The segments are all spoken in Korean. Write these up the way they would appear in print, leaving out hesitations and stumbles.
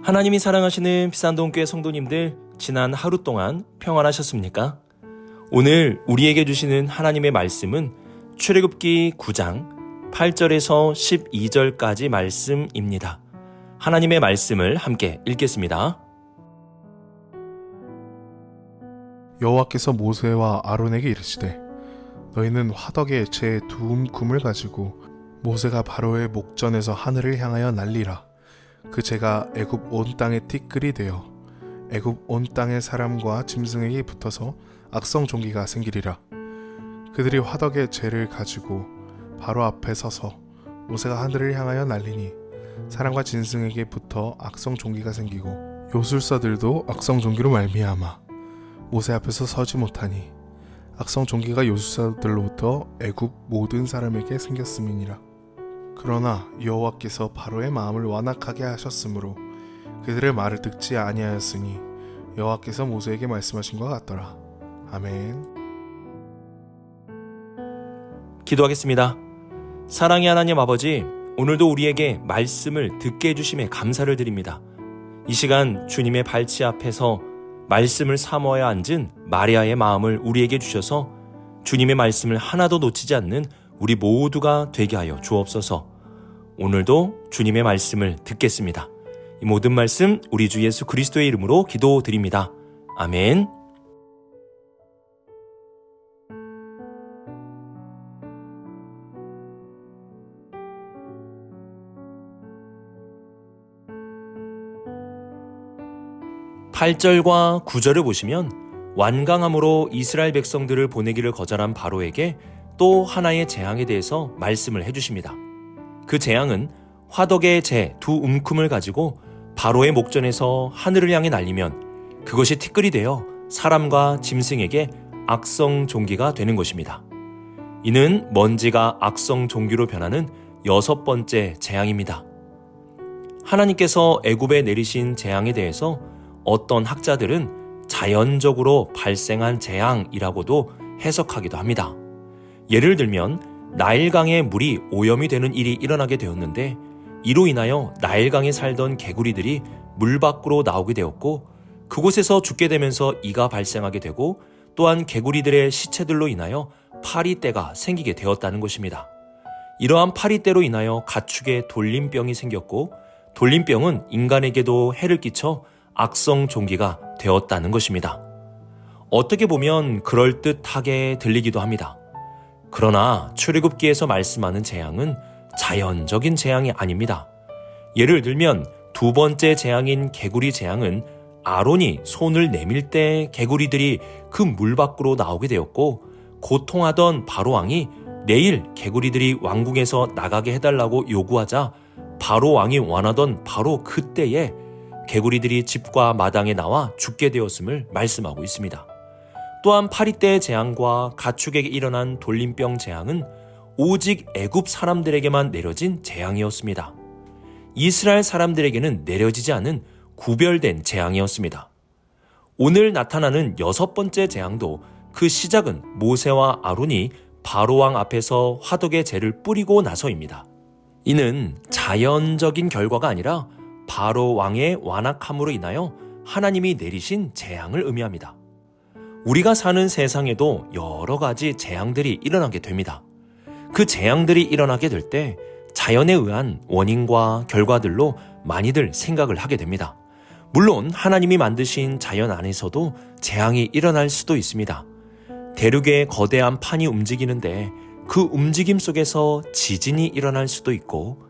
하나님이 사랑하시는 비산동교회 성도님들, 지난 하루 동안 평안하셨습니까? 오늘 우리에게 주시는 하나님의 말씀은 출애굽기 9장 8절에서 12절까지 말씀입니다. 하나님의 말씀을 함께 읽겠습니다. 여호와께서 모세와 아론에게 이르시되 너희는 화덕에 제 두 움큼을 가지고 모세가 바로의 목전에서 하늘을 향하여 날리라. 그 재가 애굽 온 땅에 티끌이 되어 애굽 온 땅의 사람과 짐승에게 붙어서 악성 종기가 생기리라. 그들이 화덕의 재를 가지고 바로 앞에 서서 모세가 하늘을 향하여 날리니 사람과 짐승에게 붙어 악성 종기가 생기고 요술사들도 악성 종기로 말미암아 모세 앞에서 서지 못하니 악성 종기가 요술사들로부터 애굽 모든 사람에게 생겼음이니라. 그러나 여호와께서 바로의 마음을 완악하게 하셨으므로 그들의 말을 듣지 아니하였으니 여호와께서 모세에게 말씀하신 것 같더라. 아멘. 기도하겠습니다. 사랑의 하나님 아버지, 오늘도 우리에게 말씀을 듣게 해주심에 감사를 드립니다. 이 시간 주님의 발치 앞에서 말씀을 사모하여 앉은 마리아의 마음을 우리에게 주셔서 주님의 말씀을 하나도 놓치지 않는 우리 모두가 되게 하여 주옵소서. 오늘도 주님의 말씀을 듣겠습니다. 이 모든 말씀 우리 주 예수 그리스도의 이름으로 기도드립니다. 아멘. (8절과) (9절을) 보시면 완강함으로 이스라엘 백성들을 보내기를 거절한 바로에게 또 하나의 재앙에 대해서 말씀을 해주십니다. 그 재앙은 화덕의 재 두 움큼을 가지고 바로의 목전에서 하늘을 향해 날리면 그것이 티끌이 되어 사람과 짐승에게 악성 종기가 되는 것입니다. 이는 먼지가 악성 종기로 변하는 6번째 재앙입니다. 하나님께서 애굽에 내리신 재앙에 대해서 어떤 학자들은 자연적으로 발생한 재앙이라고도 해석하기도 합니다. 예를 들면 나일강의 물이 오염이 되는 일이 일어나게 되었는데 이로 인하여 나일강에 살던 개구리들이 물 밖으로 나오게 되었고 그곳에서 죽게 되면서 이가 발생하게 되고 또한 개구리들의 시체들로 인하여 파리떼가 생기게 되었다는 것입니다. 이러한 파리떼로 인하여 가축에 돌림병이 생겼고 돌림병은 인간에게도 해를 끼쳐 악성 종기가 되었다는 것입니다. 어떻게 보면 그럴듯하게 들리기도 합니다. 그러나 출애굽기에서 말씀하는 재앙은 자연적인 재앙이 아닙니다. 예를 들면 두 번째 재앙인 개구리 재앙은 아론이 손을 내밀 때 개구리들이 그 물 밖으로 나오게 되었고 고통하던 바로왕이 내일 개구리들이 왕궁에서 나가게 해달라고 요구하자 바로왕이 원하던 바로 그때에 개구리들이 집과 마당에 나와 죽게 되었음을 말씀하고 있습니다. 또한 파리떼의 재앙과 가축에게 일어난 돌림병 재앙은 오직 애굽 사람들에게만 내려진 재앙이었습니다. 이스라엘 사람들에게는 내려지지 않은 구별된 재앙이었습니다. 오늘 나타나는 6번째 재앙도 그 시작은 모세와 아론이 바로왕 앞에서 화덕의 재를 뿌리고 나서입니다. 이는 자연적인 결과가 아니라 바로왕의 완악함으로 인하여 하나님이 내리신 재앙을 의미합니다. 우리가 사는 세상에도 여러 가지 재앙들이 일어나게 됩니다. 그 재앙들이 일어나게 될 때 자연에 의한 원인과 결과들로 많이들 생각을 하게 됩니다. 물론 하나님이 만드신 자연 안에서도 재앙이 일어날 수도 있습니다. 대륙의 거대한 판이 움직이는데 그 움직임 속에서 지진이 일어날 수도 있고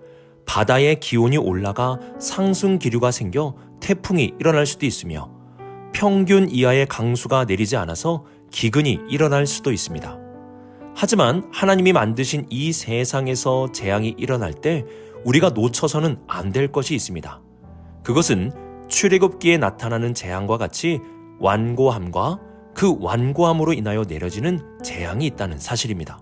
바다의 기온이 올라가 상승 기류가 생겨 태풍이 일어날 수도 있으며 평균 이하의 강수가 내리지 않아서 기근이 일어날 수도 있습니다. 하지만 하나님이 만드신 이 세상에서 재앙이 일어날 때 우리가 놓쳐서는 안 될 것이 있습니다. 그것은 출애굽기에 나타나는 재앙과 같이 완고함과 그 완고함으로 인하여 내려지는 재앙이 있다는 사실입니다.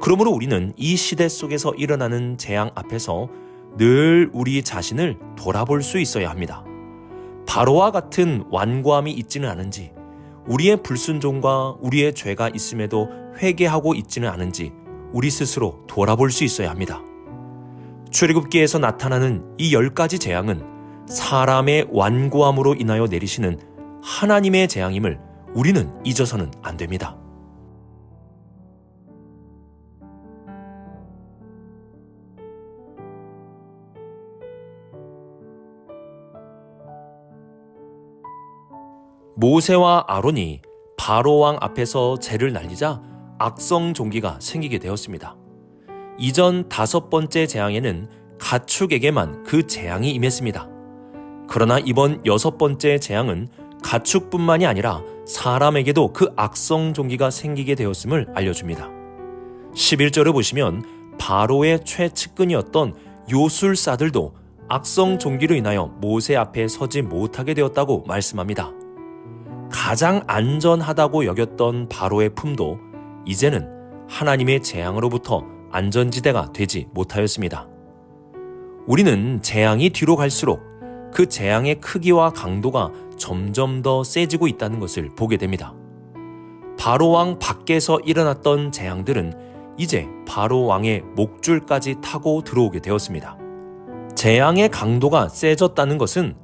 그러므로 우리는 이 시대 속에서 일어나는 재앙 앞에서 늘 우리 자신을 돌아볼 수 있어야 합니다. 바로와 같은 완고함이 있지는 않은지, 우리의 불순종과 우리의 죄가 있음에도 회개하고 있지는 않은지 우리 스스로 돌아볼 수 있어야 합니다. 출애굽기에서 나타나는 이 10가지 재앙은 사람의 완고함으로 인하여 내리시는 하나님의 재앙임을 우리는 잊어서는 안 됩니다. 모세와 아론이 바로 왕 앞에서 재를 날리자 악성 종기가 생기게 되었습니다. 이전 5번째 재앙에는 가축에게만 그 재앙이 임했습니다. 그러나 이번 6번째 재앙은 가축뿐만이 아니라 사람에게도 그 악성 종기가 생기게 되었음을 알려줍니다. 11절을 보시면 바로의 최측근이었던 요술사들도 악성 종기로 인하여 모세 앞에 서지 못하게 되었다고 말씀합니다. 가장 안전하다고 여겼던 바로의 품도 이제는 하나님의 재앙으로부터 안전지대가 되지 못하였습니다. 우리는 재앙이 뒤로 갈수록 그 재앙의 크기와 강도가 점점 더 세지고 있다는 것을 보게 됩니다. 바로 왕 밖에서 일어났던 재앙들은 이제 바로 왕의 목줄까지 타고 들어오게 되었습니다. 재앙의 강도가 세졌다는 것은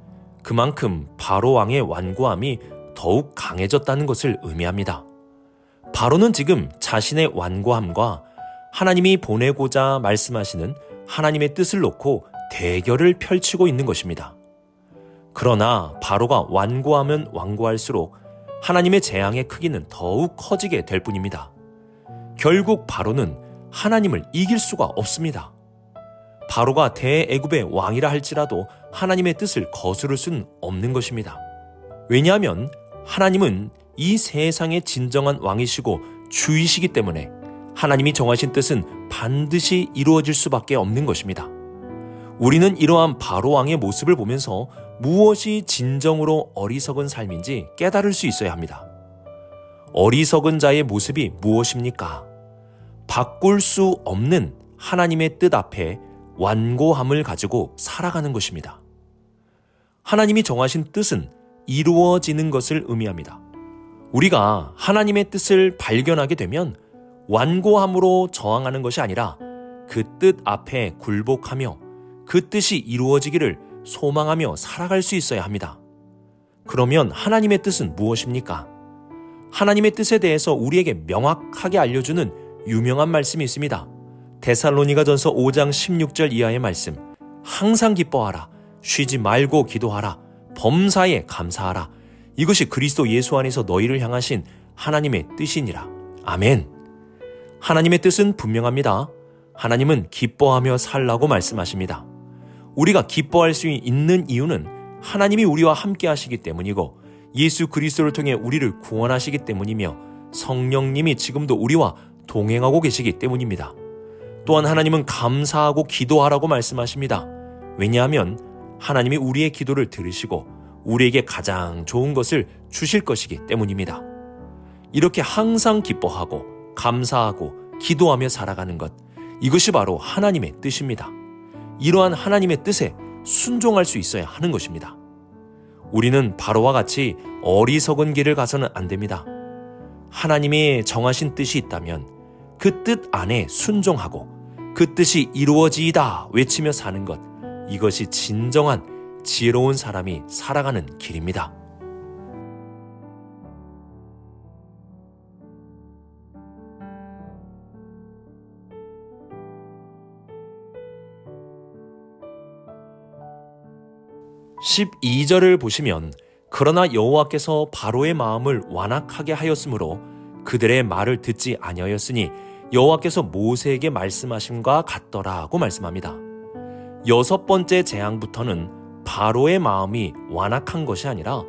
그만큼 바로 왕의 완고함이 더욱 강해졌다는 것을 의미합니다. 바로는 지금 자신의 완고함과 하나님이 보내고자 말씀하시는 하나님의 뜻을 놓고 대결을 펼치고 있는 것입니다. 그러나 바로가 완고하면 완고할수록 하나님의 재앙의 크기는 더욱 커지게 될 뿐입니다. 결국 바로는 하나님을 이길 수가 없습니다. 바로가 대애굽의 왕이라 할지라도 하나님의 뜻을 거스를 수는 없는 것입니다. 왜냐하면 하나님은 이 세상의 진정한 왕이시고 주이시기 때문에 하나님이 정하신 뜻은 반드시 이루어질 수밖에 없는 것입니다. 우리는 이러한 바로 왕의 모습을 보면서 무엇이 진정으로 어리석은 삶인지 깨달을 수 있어야 합니다. 어리석은 자의 모습이 무엇입니까? 바꿀 수 없는 하나님의 뜻 앞에 완고함을 가지고 살아가는 것입니다. 하나님이 정하신 뜻은 이루어지는 것을 의미합니다. 우리가 하나님의 뜻을 발견하게 되면 완고함으로 저항하는 것이 아니라 그 뜻 앞에 굴복하며 그 뜻이 이루어지기를 소망하며 살아갈 수 있어야 합니다. 그러면 하나님의 뜻은 무엇입니까? 하나님의 뜻에 대해서 우리에게 명확하게 알려주는 유명한 말씀이 있습니다. 데살로니가전서 5장 16절 이하의 말씀. 항상 기뻐하라. 쉬지 말고 기도하라. 범사에 감사하라. 이것이 그리스도 예수 안에서 너희를 향하신 하나님의 뜻이니라. 아멘. 하나님의 뜻은 분명합니다. 하나님은 기뻐하며 살라고 말씀하십니다. 우리가 기뻐할 수 있는 이유는 하나님이 우리와 함께 하시기 때문이고 예수 그리스도를 통해 우리를 구원하시기 때문이며 성령님이 지금도 우리와 동행하고 계시기 때문입니다. 또한 하나님은 감사하고 기도하라고 말씀하십니다. 왜냐하면 하나님이 우리의 기도를 들으시고 우리에게 가장 좋은 것을 주실 것이기 때문입니다. 이렇게 항상 기뻐하고 감사하고 기도하며 살아가는 것, 이것이 바로 하나님의 뜻입니다. 이러한 하나님의 뜻에 순종할 수 있어야 하는 것입니다. 우리는 바로와 같이 어리석은 길을 가서는 안 됩니다. 하나님의 정하신 뜻이 있다면 그 뜻 안에 순종하고 그 뜻이 이루어지이다 외치며 사는 것, 이것이 진정한 지혜로운 사람이 살아가는 길입니다. (12절을) 보시면 그러나 여호와께서 바로의 마음을 완악하게 하였으므로 그들의 말을 듣지 아니하였으니 여호와께서 모세에게 말씀하심과 같더라고 말씀합니다. 6번째 재앙부터는 바로의 마음이 완악한 것이 아니라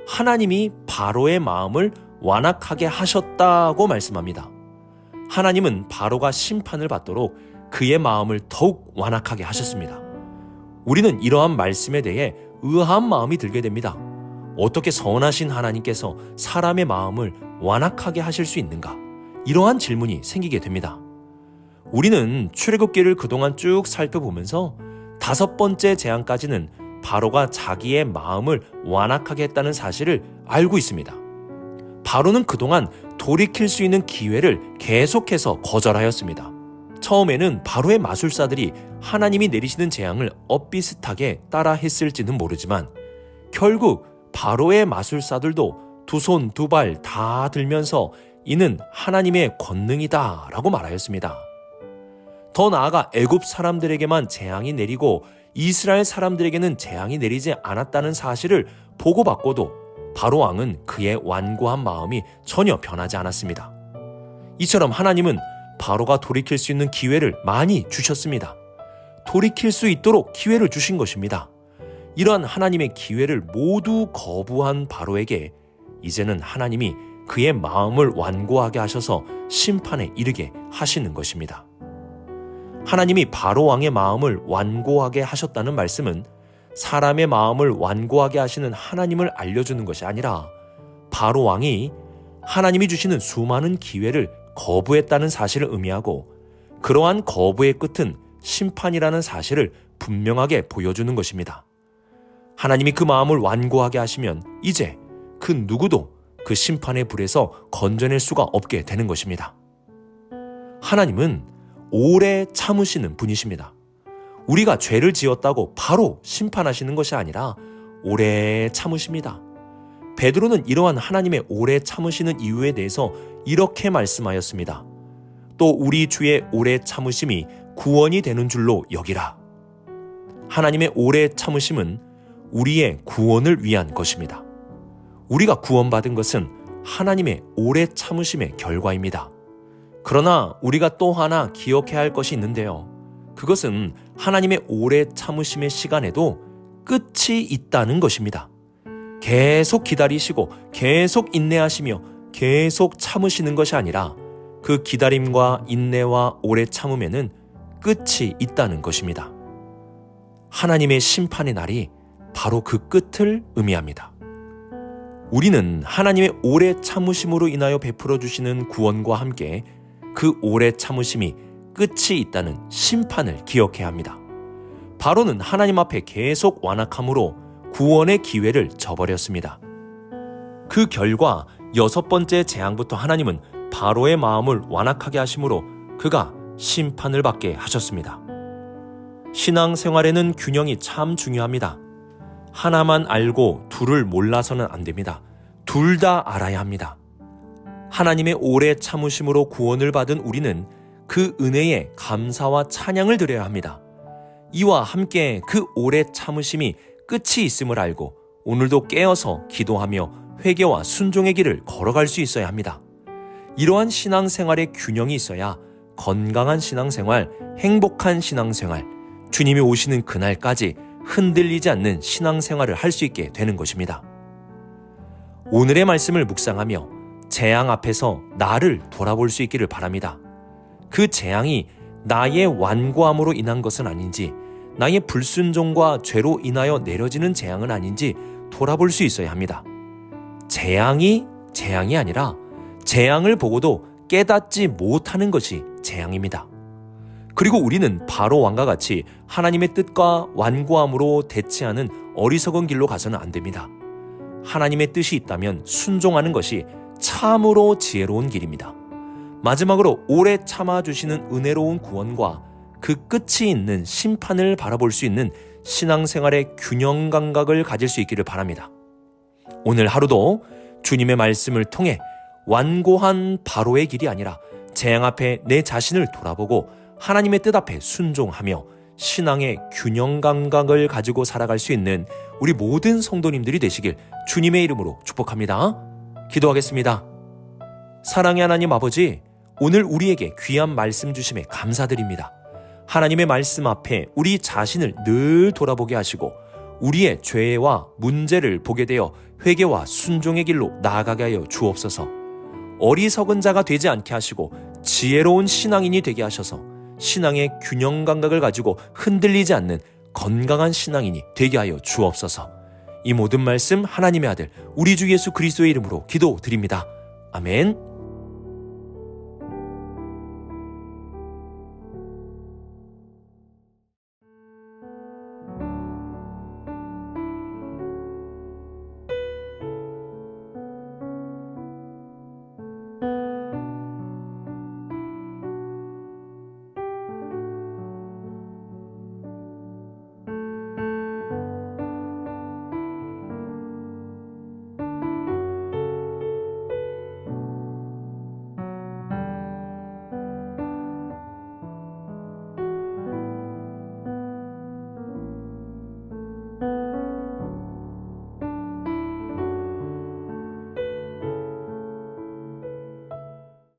하나님이 바로의 마음을 완악하게 하셨다고 말씀합니다. 하나님은 바로가 심판을 받도록 그의 마음을 더욱 완악하게 하셨습니다. 우리는 이러한 말씀에 대해 의아한 마음이 들게 됩니다. 어떻게 선하신 하나님께서 사람의 마음을 완악하게 하실 수 있는가? 이러한 질문이 생기게 됩니다. 우리는 출애굽기를 그동안 쭉 살펴보면서 5번째 재앙까지는 바로가 자기의 마음을 완악하게 했다는 사실을 알고 있습니다. 바로는 그동안 돌이킬 수 있는 기회를 계속해서 거절하였습니다. 처음에는 바로의 마술사들이 하나님이 내리시는 재앙을 엇비슷하게 따라 했을지는 모르지만 결국 바로의 마술사들도 두 손 두 발 다 들면서 이는 하나님의 권능이다 라고 말하였습니다. 더 나아가 애굽 사람들에게만 재앙이 내리고 이스라엘 사람들에게는 재앙이 내리지 않았다는 사실을 보고받고도 바로 왕은 그의 완고한 마음이 전혀 변하지 않았습니다. 이처럼 하나님은 바로가 돌이킬 수 있는 기회를 많이 주셨습니다. 돌이킬 수 있도록 기회를 주신 것입니다. 이러한 하나님의 기회를 모두 거부한 바로에게 이제는 하나님이 그의 마음을 완고하게 하셔서 심판에 이르게 하시는 것입니다. 하나님이 바로 왕의 마음을 완고하게 하셨다는 말씀은 사람의 마음을 완고하게 하시는 하나님을 알려주는 것이 아니라 바로 왕이 하나님이 주시는 수많은 기회를 거부했다는 사실을 의미하고 그러한 거부의 끝은 심판이라는 사실을 분명하게 보여주는 것입니다. 하나님이 그 마음을 완고하게 하시면 이제 그 누구도 그 심판의 불에서 건져낼 수가 없게 되는 것입니다. 하나님은 오래 참으시는 분이십니다. 우리가 죄를 지었다고 바로 심판하시는 것이 아니라 오래 참으십니다. 베드로는 이러한 하나님의 오래 참으시는 이유에 대해서 이렇게 말씀하였습니다. 또 우리 주의 오래 참으심이 구원이 되는 줄로 여기라. 하나님의 오래 참으심은 우리의 구원을 위한 것입니다. 우리가 구원받은 것은 하나님의 오래 참으심의 결과입니다. 그러나 우리가 또 하나 기억해야 할 것이 있는데요. 그것은 하나님의 오래 참으심의 시간에도 끝이 있다는 것입니다. 계속 기다리시고 계속 인내하시며 계속 참으시는 것이 아니라 그 기다림과 인내와 오래 참음에는 끝이 있다는 것입니다. 하나님의 심판의 날이 바로 그 끝을 의미합니다. 우리는 하나님의 오래 참으심으로 인하여 베풀어 주시는 구원과 함께 그 오래 참으심이 끝이 있다는 심판을 기억해야 합니다. 바로는 하나님 앞에 계속 완악함으로 구원의 기회를 저버렸습니다. 그 결과 6번째 재앙부터 하나님은 바로의 마음을 완악하게 하심으로 그가 심판을 받게 하셨습니다. 신앙생활에는 균형이 참 중요합니다. 하나만 알고 둘을 몰라서는 안 됩니다. 둘 다 알아야 합니다. 하나님의 오래 참으심으로 구원을 받은 우리는 그 은혜에 감사와 찬양을 드려야 합니다. 이와 함께 그 오래 참으심이 끝이 있음을 알고 오늘도 깨어서 기도하며 회개와 순종의 길을 걸어갈 수 있어야 합니다. 이러한 신앙생활의 균형이 있어야 건강한 신앙생활, 행복한 신앙생활, 주님이 오시는 그날까지 흔들리지 않는 신앙생활을 할 수 있게 되는 것입니다. 오늘의 말씀을 묵상하며 재앙 앞에서 나를 돌아볼 수 있기를 바랍니다. 그 재앙이 나의 완고함으로 인한 것은 아닌지, 나의 불순종과 죄로 인하여 내려지는 재앙은 아닌지 돌아볼 수 있어야 합니다. 재앙이 아니라 재앙을 보고도 깨닫지 못하는 것이 재앙입니다. 그리고 우리는 바로 왕과 같이 하나님의 뜻과 완고함으로 대치하는 어리석은 길로 가서는 안 됩니다. 하나님의 뜻이 있다면 순종하는 것이 참으로 지혜로운 길입니다. 마지막으로 오래 참아주시는 은혜로운 구원과 그 끝이 있는 심판을 바라볼 수 있는 신앙생활의 균형 감각을 가질 수 있기를 바랍니다. 오늘 하루도 주님의 말씀을 통해 완고한 바로의 길이 아니라 재앙 앞에 내 자신을 돌아보고 하나님의 뜻 앞에 순종하며 신앙의 균형 감각을 가지고 살아갈 수 있는 우리 모든 성도님들이 되시길 주님의 이름으로 축복합니다. 기도하겠습니다. 사랑의 하나님 아버지, 오늘 우리에게 귀한 말씀 주심에 감사드립니다. 하나님의 말씀 앞에 우리 자신을 늘 돌아보게 하시고 우리의 죄와 문제를 보게 되어 회개와 순종의 길로 나아가게 하여 주옵소서. 어리석은 자가 되지 않게 하시고 지혜로운 신앙인이 되게 하셔서 신앙의 균형 감각을 가지고 흔들리지 않는 건강한 신앙인이 되게 하여 주옵소서. 이 모든 말씀 하나님의 아들 우리 주 예수 그리스도의 이름으로 기도드립니다. 아멘.